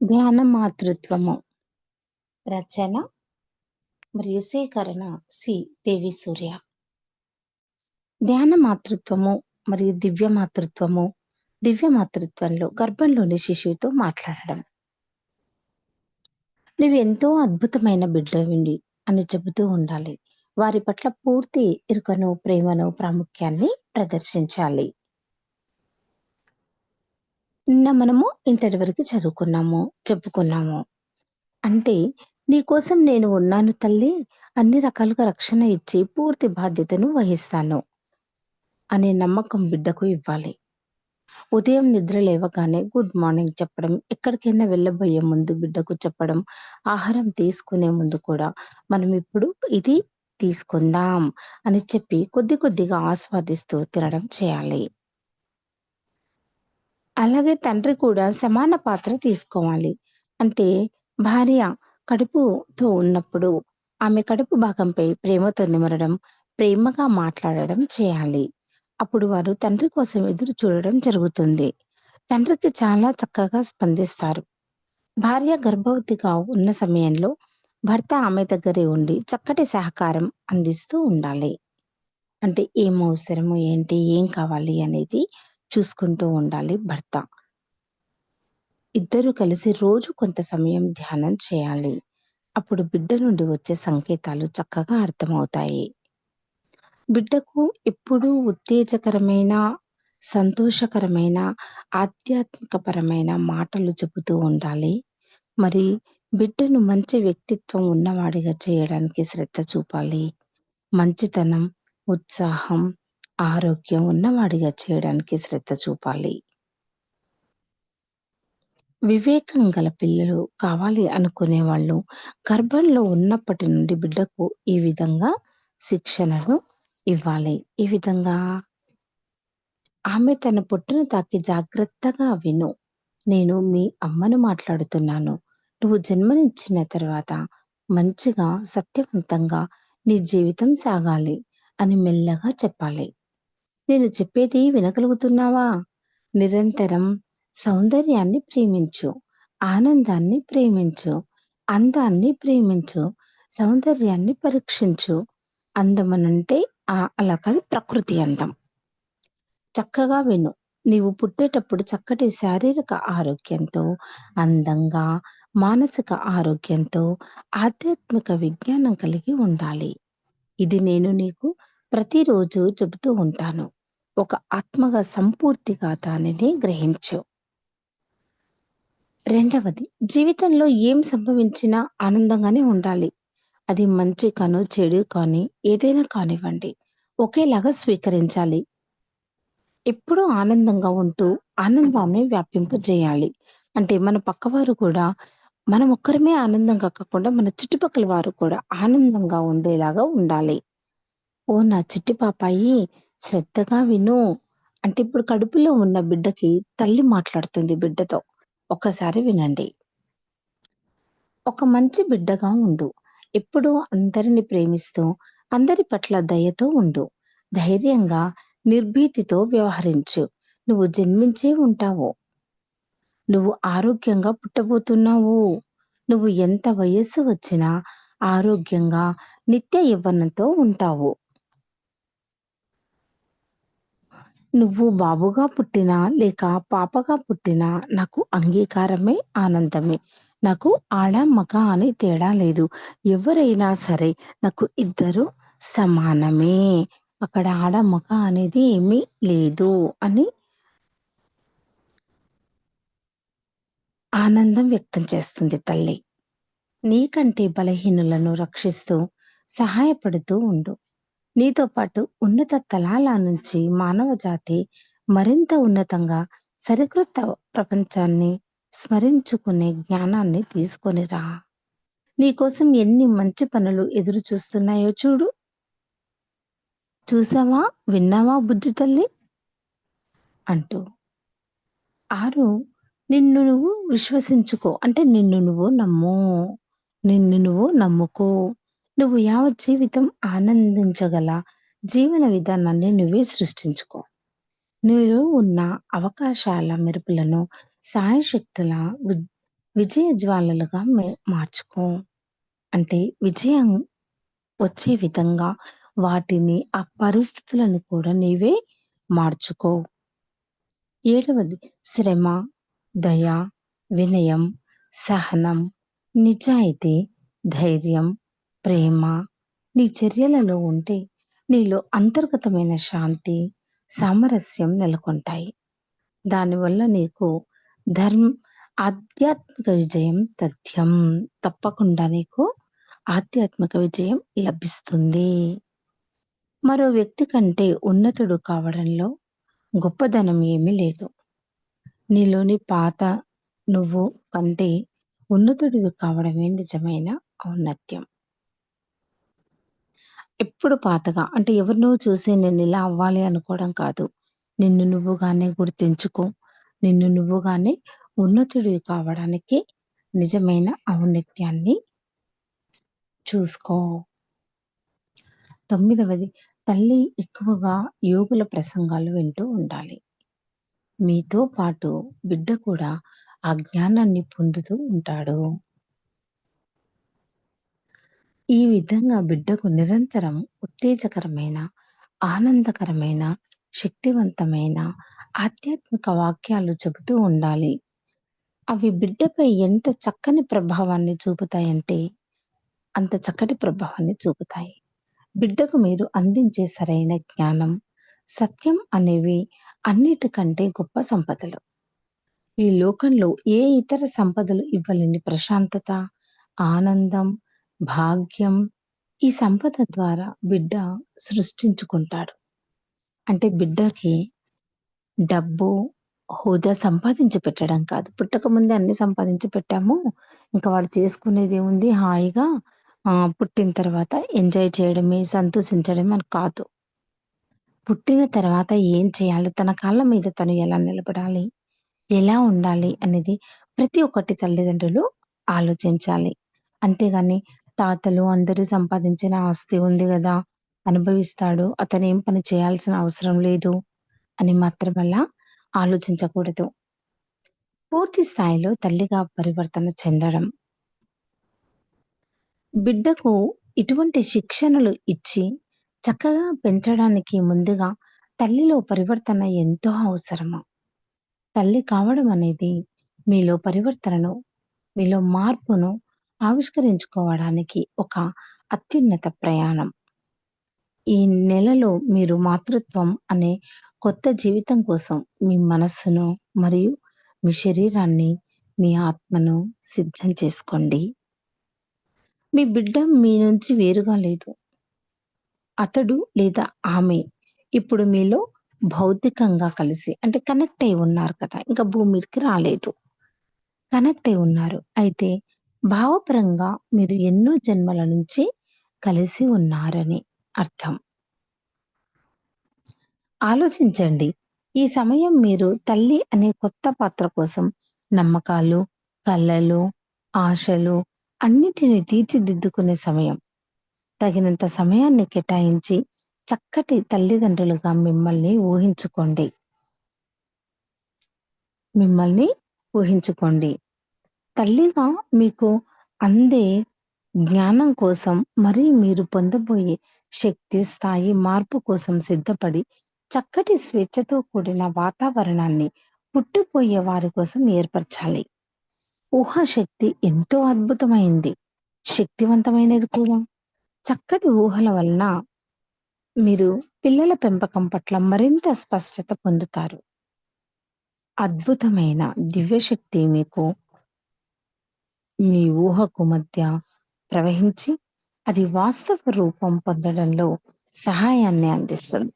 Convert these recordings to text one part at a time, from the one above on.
ధ్యాన మాతృత్వము. రచన మరియు సేకరణ సి. దేవి సూర్య. ధ్యాన మాతృత్వము మరియు దివ్య మాతృత్వము. దివ్య మాతృత్వంలో గర్భంలోని శిశువుతో మాట్లాడడం. నువ్వు ఎంతో అద్భుతమైన బిడ్డవిండి అని చెబుతూ ఉండాలి. వారి పట్ల పూర్తి ఇరుకను, ప్రేమను, ప్రాముఖ్యాన్ని ప్రదర్శించాలి. నిన్న మనము ఇంటర్ వరకు చదువుకున్నాము, చెప్పుకున్నాము. అంటే నీకోసం నేను ఉన్నాను తల్లి, అన్ని రకాలుగా రక్షణ ఇచ్చి పూర్తి బాధ్యతను వహిస్తాను అనే నమ్మకం బిడ్డకు ఇవ్వాలి. ఉదయం నిద్ర లేవగానే గుడ్ మార్నింగ్ చెప్పడం, ఎక్కడికైనా వెళ్ళబోయే ముందు బిడ్డకు చెప్పడం, ఆహారం తీసుకునే ముందు కూడా మనం ఇప్పుడు ఇది తీసుకుందాం అని చెప్పి కొద్ది కొద్దిగా ఆస్వాదిస్తూ తినడం చేయాలి. అలాగే తండ్రి కూడా సమాన పాత్ర తీసుకోవాలి. అంటే భార్య కడుపుతో ఉన్నప్పుడు ఆమె కడుపు భాగంపై ప్రేమతో నిమరడం, ప్రేమగా మాట్లాడడం చేయాలి. అప్పుడు వారు తండ్రి కోసం ఎదురు చూడడం జరుగుతుంది. తండ్రికి చాలా చక్కగా స్పందిస్తారు. భార్య గర్భవతిగా ఉన్న సమయంలో భర్త ఆమె దగ్గరే ఉండి చక్కటి సహకారం అందిస్తూ ఉండాలి. అంటే ఏం అవసరము, ఏంటి, ఏం కావాలి అనేది చూసుకుంటూ ఉండాలి భర్త. ఇద్దరు కలిసి రోజు కొంత సమయం ధ్యానం చేయాలి. అప్పుడు బిడ్డ నుండి వచ్చే సంకేతాలు చక్కగా అర్థమవుతాయి. బిడ్డకు ఎప్పుడూ ఉత్తేజకరమైన, సంతోషకరమైన, ఆధ్యాత్మికపరమైన మాటలు చెబుతూ ఉండాలి. మరి బిడ్డను మంచి వ్యక్తిత్వం ఉన్నవాడిగా చేయడానికి శ్రద్ధ చూపాలి. మంచితనం, ఉత్సాహం, ఆరోగ్యం ఉన్నవాడిగా చేయడానికి శ్రద్ధ చూపాలి. వివేకం గల పిల్లలు కావాలి అనుకునే వాళ్ళు గర్భంలో ఉన్నప్పటి నుండి బిడ్డకు ఈ విధంగా శిక్షణను ఇవ్వాలి. ఈ విధంగా ఆమె తన పొట్టును తాకి జాగ్రత్తగా విను. నేను మీ అమ్మను మాట్లాడుతున్నాను. నువ్వు జన్మనిచ్చిన తర్వాత మంచిగా, సత్యవంతంగా నీ జీవితం సాగాలి అని మెల్లగా చెప్పాలి. నేను చెప్పేది వినగలుగుతున్నావా? నిరంతరం సౌందర్యాన్ని ప్రేమించు, ఆనందాన్ని ప్రేమించు, అందాన్ని ప్రేమించు, సౌందర్యాన్ని పరీక్షించు. అందమనంటే అలా కాదు, ప్రకృతి అందం. చక్కగా విను. నీవు పుట్టేటప్పుడు చక్కటి శారీరక ఆరోగ్యంతో, అందంగా, మానసిక ఆరోగ్యంతో, ఆధ్యాత్మిక విజ్ఞానం కలిగి ఉండాలి. ఇది నేను నీకు ప్రతిరోజు చెబుతూ ఉంటాను. ఒక ఆత్మగా సంపూర్తిగా దానిని గ్రహించు. రెండవది, జీవితంలో ఏం సంభవించినా ఆనందంగానే ఉండాలి. అది మంచి కాను, చెడు కానీ ఏదైనా కానివ్వండి, ఒకేలాగా స్వీకరించాలి. ఎప్పుడూ ఆనందంగా ఉంటూ ఆనందాన్ని వ్యాపింపజేయాలి. అంటే మన పక్కవారు కూడా మనం ఒక్కరమే ఆనందంగా కాకుండా మన చుట్టుపక్కల వారు కూడా ఆనందంగా ఉండేలాగా ఉండాలి. ఓ నా చిట్టి పాపాయి, శ్రద్ధగా విను. అంటే ఇప్పుడు కడుపులో ఉన్న బిడ్డకి తల్లి మాట్లాడుతుంది బిడ్డతో. ఒక్కసారి వినండి. ఒక మంచి బిడ్డగా ఉండు. ఎప్పుడూ అందరిని ప్రేమిస్తూ, అందరి పట్ల దయతో ఉండు. ధైర్యంగా, నిర్భీతితో వ్యవహరించు. నువ్వు జన్మించే ఉంటావు. నువ్వు ఆరోగ్యంగా పుట్టబోతున్నావు. నువ్వు ఎంత వయస్సు వచ్చినా ఆరోగ్యంగా, నిత్య యవ్వనంతో ఉంటావు. నువ్వు బాబుగా పుట్టినా లేక పాపగా పుట్టినా నాకు అంగీకారమే, ఆనందమే. నాకు ఆడ మగ అని తేడా లేదు. ఎవరైనా సరే నాకు ఇద్దరు సమానమే. అక్కడ ఆడ మగ అనేది ఏమీ లేదు అని ఆనందం వ్యక్తం చేస్తుంది తల్లి. నీకంటే బలహీనులను రక్షిస్తూ, సహాయపడుతూ ఉండు. నీతో పాటు ఉన్నత తలాల నుంచి మానవ జాతి మరింత ఉన్నతంగా సరికొత్త ప్రపంచాన్ని స్మరించుకునే జ్ఞానాన్ని తీసుకొనిరా. నీకోసం ఎన్ని మంచి పనులు ఎదురు చూస్తున్నాయో చూడు. చూసావా, విన్నావా బుజ్జి తల్లి అంటూ. 6, నిన్ను నువ్వు విశ్వసించుకో. అంటే నిన్ను నువ్వు నమ్ము. నిన్ను నువ్వు నమ్ముకో. నువ్వు యావత్ జీవితం ఆనందించగల జీవన విధానాన్ని నువ్వే సృష్టించుకో. నీలో ఉన్న అవకాశాల మెరుపులను, సాయశక్తుల విజయ జ్వాలలుగా మార్చుకో. అంటే విజయం వచ్చే విధంగా వాటిని, ఆ పరిస్థితులను కూడా నీవే మార్చుకో. ఏడవది శ్రమ, దయ, వినయం, సహనం, నిజాయితీ, ధైర్యం, ప్రేమ నీ చర్యలలో ఉంటే నీలో అంతర్గతమైన శాంతి, సామరస్యం నెలకొంటాయి. దానివల్ల నీకు ధర్మ్ ఆధ్యాత్మిక విజయం తథ్యం. తప్పకుండా నీకు ఆధ్యాత్మిక విజయం లభిస్తుంది. మరో వ్యక్తి కంటే ఉన్నతుడు కావడంలో గొప్పదనం ఏమీ లేదు. నీలోని పాత నువ్వు కంటే ఉన్నతుడివి కావడమే నిజమైన ఔన్నత్యం. ఎప్పుడు పాతగా అంటే ఎవరినో చూసి నేనిలా అవ్వాలి అనుకోవడం కాదు. నిన్ను నువ్వుగానే గుర్తించుకో. నిన్ను నువ్వుగానే ఉన్నతుడివి కావడానికి నిజమైన ఔన్నత్యాన్ని చూసుకో. తొమ్మిదవది తల్లి ఎక్కువగా యోగుల ప్రసంగాలు వింటూ ఉండాలి. మీతో పాటు బిడ్డ కూడా ఆ జ్ఞానాన్ని పొందుతూ ఉంటాడు. ఈ విధంగా బిడ్డకు నిరంతరం ఉత్తేజకరమైన, ఆనందకరమైన, శక్తివంతమైన ఆధ్యాత్మిక వాక్యాలు చెబుతూ ఉండాలి. అవి బిడ్డపై ఎంత చక్కని ప్రభావాన్ని చూపుతాయంటే, అంత చక్కటి ప్రభావాన్ని చూపుతాయి. బిడ్డకు మీరు అందించే సరైన జ్ఞానం, సత్యం అనేవి అన్నిటికంటే గొప్ప సంపదలు. ఈ లోకంలో ఏ ఇతర సంపదలు ఇవ్వలేని ప్రశాంతత, ఆనందం, భాగ్యం ఈ సంపద ద్వారా బిడ్డ సృష్టించుకుంటాడు. అంటే బిడ్డకి డబ్బు, హోదా సంపాదించి పెట్టడం కాదు. పుట్టకముందే అన్నీ సంపాదించి పెట్టాము. ఇంక వాడు చేసుకునేదేముంది హాయిగా పుట్టిన తర్వాత ఎంజాయ్ చేయడమే, సంతోషించడమే అని కాదు. పుట్టిన తర్వాత ఏం చేయాలి? తన కాళ్ళ మీద తను ఎలా నిలబడాలి? ఎలా ఉండాలి అనేది ప్రతి ఒక్కటి తల్లిదండ్రులు ఆలోచించాలి. అంతేగాని తాతలు అందరూ సంపాదించిన ఆస్తి ఉంది గదా! అనుభవిస్తాడు. అతనేం పని చేయాల్సిన అవసరం లేదు అని మాత్రమలా ఆలోచించకూడదు. పూర్తి స్థాయిలో తల్లిగా పరివర్తన చెందడం. బిడ్డకు ఇటువంటి శిక్షణలు ఇచ్చి చక్కగా పెంచడానికి ముందుగా తల్లిలో పరివర్తన ఎంతో అవసరము. తల్లి కావడం అనేది మీలో పరివర్తనను, మీలో మార్పును ఆవిష్కరించుకోవడానికి ఒక అత్యున్నత ప్రయాణం. ఈ నెలలో మీరు మాతృత్వం అనే కొత్త జీవితం కోసం మీ మనస్సును మరియు మీ శరీరాన్ని, మీ ఆత్మను సిద్ధం చేసుకోండి. మీ బిడ్డ మీ నుంచి వేరుగా లేదు. అతడు లేదా ఆమె ఇప్పుడు మీలో భౌతికంగా కలిసి అంటే కనెక్ట్ అయి ఉన్నారు కదా! ఇంకా భూమి మీదకి రాలేదు. కనెక్ట్ అయి ఉన్నారు. అయితే భావపరంగా మీరు ఎన్నో జన్మల నుంచి కలిసి ఉన్నారని అర్థం. ఆలోచించండి. ఈ సమయం మీరు తల్లి అనే కొత్త పాత్ర కోసం నమ్మకాలు, కలలు, ఆశలు అన్నిటిని తీర్చిదిద్దుకునే సమయం. తగినంత సమయాన్ని కేటాయించి చక్కటి తల్లిదండ్రులుగా మిమ్మల్ని ఊహించుకోండి. మిమ్మల్ని ఊహించుకోండి. తల్లిగా మీకు అందే జ్ఞానం కోసం మరియు మీరు పొందబోయే శక్తి స్థాయి మార్పు కోసం సిద్ధపడి చక్కటి స్వేచ్ఛతో కూడిన వాతావరణాన్ని పుట్టిపోయే వారి కోసం ఏర్పరచాలి. ఊహాశక్తి ఎంతో అద్భుతమైంది. శక్తివంతమైనది కూడా. చక్కటి ఊహల వలన మీరు పిల్లల పెంపకం పట్ల మరింత స్పష్టత పొందుతారు. అద్భుతమైన దివ్యశక్తి మీకు మీ ఊహకు మధ్య ప్రవహించి అది వాస్తవ రూపం పొందడంలో సహాయాన్ని అందిస్తుంది.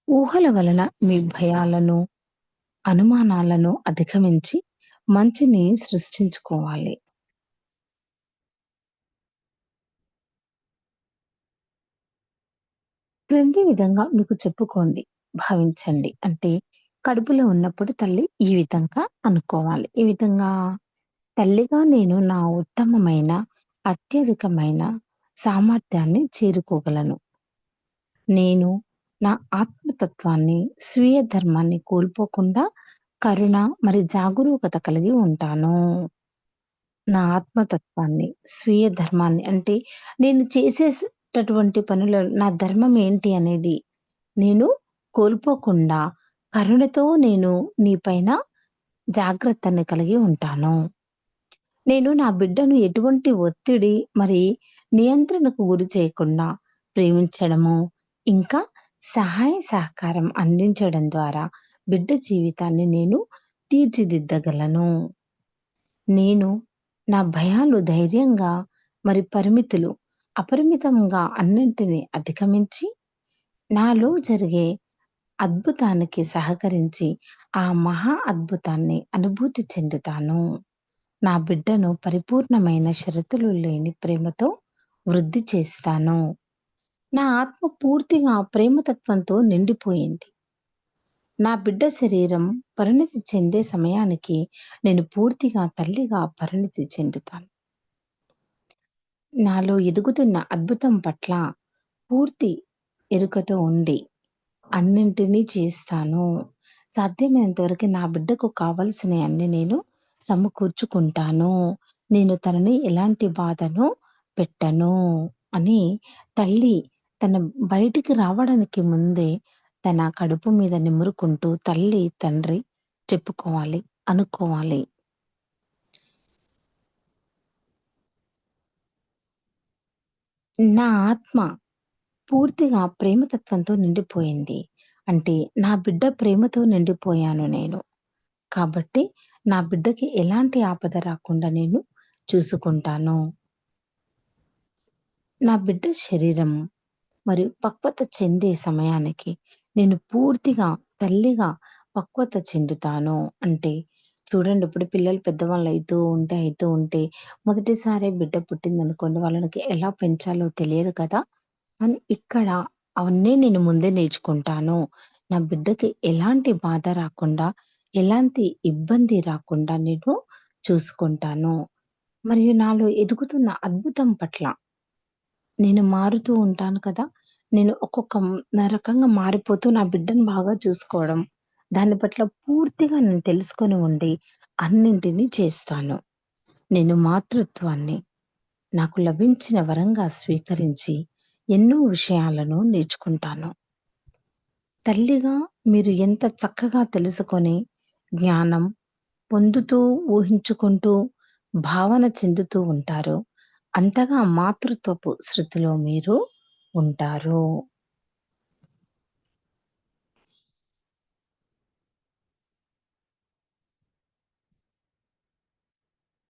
ఊహల వలన మీ భయాలను, అనుమానాలను అధిగమించి మంచిని సృష్టించుకోవాలి. క్రింది విధంగా మీకు చెప్పుకోండి, భావించండి. అంటే కడుపులో ఉన్నప్పుడు తల్లి ఈ విధంగా అనుకోవాలి. ఈ విధంగా తల్లిగా నేను నా ఉత్తమమైన, అత్యధికమైన సామర్థ్యాన్ని చేరుకోగలను. నేను నా ఆత్మతత్వాన్ని, స్వీయ ధర్మాన్ని కోల్పోకుండా కరుణ మరి జాగరూకత కలిగి ఉంటాను. నా ఆత్మతత్వాన్ని, స్వీయ ధర్మాన్ని అంటే నేను చేసేటటువంటి పనులో నా ధర్మం ఏంటి అనేది నేను కోల్పోకుండా కరుణతో నేను నీ పైన జాగ్రత్తని కలిగి ఉంటాను. నేను నా బిడ్డను ఎటువంటి ఒత్తిడి మరి నియంత్రణకు గురి చేయకుండా ప్రేమించడము, ఇంకా సహాయ సహకారం అందించడం ద్వారా బిడ్డ జీవితాన్ని నేను తీర్చిదిద్దగలను. నేను నా భయాలు ధైర్యంగా మరి పరిమితులు అపరిమితంగా అన్నింటిని అధిగమించి నాలో జరిగే అద్భుతానికి సహకరించి ఆ మహా అద్భుతాన్ని అనుభూతి చెందుతాను. నా బిడ్డను పరిపూర్ణమైన షరతులు లేని ప్రేమతో వృద్ధి చేస్తాను. నా ఆత్మ పూర్తిగా ప్రేమతత్వంతో నిండిపోయింది. నా బిడ్డ శరీరం పరిణతి చెందే సమయానికి నేను పూర్తిగా తల్లిగా పరిణతి చెందుతాను. నాలో ఎదుగుతున్న అద్భుతం పట్ల పూర్తి ఎరుకతో ఉండి అన్నింటినీ చేస్తాను. సాధ్యమైనంత వరకు నా బిడ్డకు కావాల్సినయన్నీ నేను సమకూర్చుకుంటాను. నేను తనని ఎలాంటి బాధను పెట్టను అని తల్లి తన బయటికి రావడానికి ముందే తన కడుపు మీద నిమురుకుంటూ తల్లి, తండ్రి చెప్పుకోవాలి, అనుకోవాలి. నా ఆత్మ పూర్తిగా ప్రేమతత్వంతో నిండిపోయింది. అంటే నా బిడ్డ ప్రేమతో నిండిపోయాను నేను. కాబట్టి నా బిడ్డకి ఎలాంటి ఆపద రాకుండా నేను చూసుకుంటాను. నా బిడ్డ శరీరం మరియు పక్వత చెందే సమయానికి నేను పూర్తిగా తల్లిగా పక్వత చెందుతాను. అంటే చూడండి, ఇప్పుడు పిల్లలు పెద్దవాళ్ళు అయితూ ఉంటే మొదటిసారి బిడ్డ పుట్టిందనుకోండి, వాళ్ళకి ఎలా పెంచాలో తెలియదు కదా! కానీ ఇక్కడ అవన్నీ నేను ముందే నేర్చుకుంటాను. నా బిడ్డకి ఎలాంటి బాధ రాకుండా, ఎలాంటి ఇబ్బంది రాకుండా నేను చూసుకుంటాను. మరియు నాలో ఎదుగుతున్న అద్భుతం పట్ల నేను మారుతూ ఉంటాను కదా! నేను రకంగా మారిపోతూ నా బిడ్డను బాగా చూసుకోవడం, దాని పట్ల పూర్తిగా నేను తెలుసుకొని ఉండి అన్నింటిని చేస్తాను. నేను మాతృత్వాన్ని నాకు లభించిన వరంగా స్వీకరించి ఎన్నో విషయాలను నేర్చుకుంటాను. తల్లిగా మీరు ఎంత చక్కగా తెలుసుకొని, జ్ఞానం పొందుతూ, ఊహించుకుంటూ, భావన చెందుతూ ఉంటారో, అంతగా మాతృత్వపు శృతిలో మీరు ఉంటారు.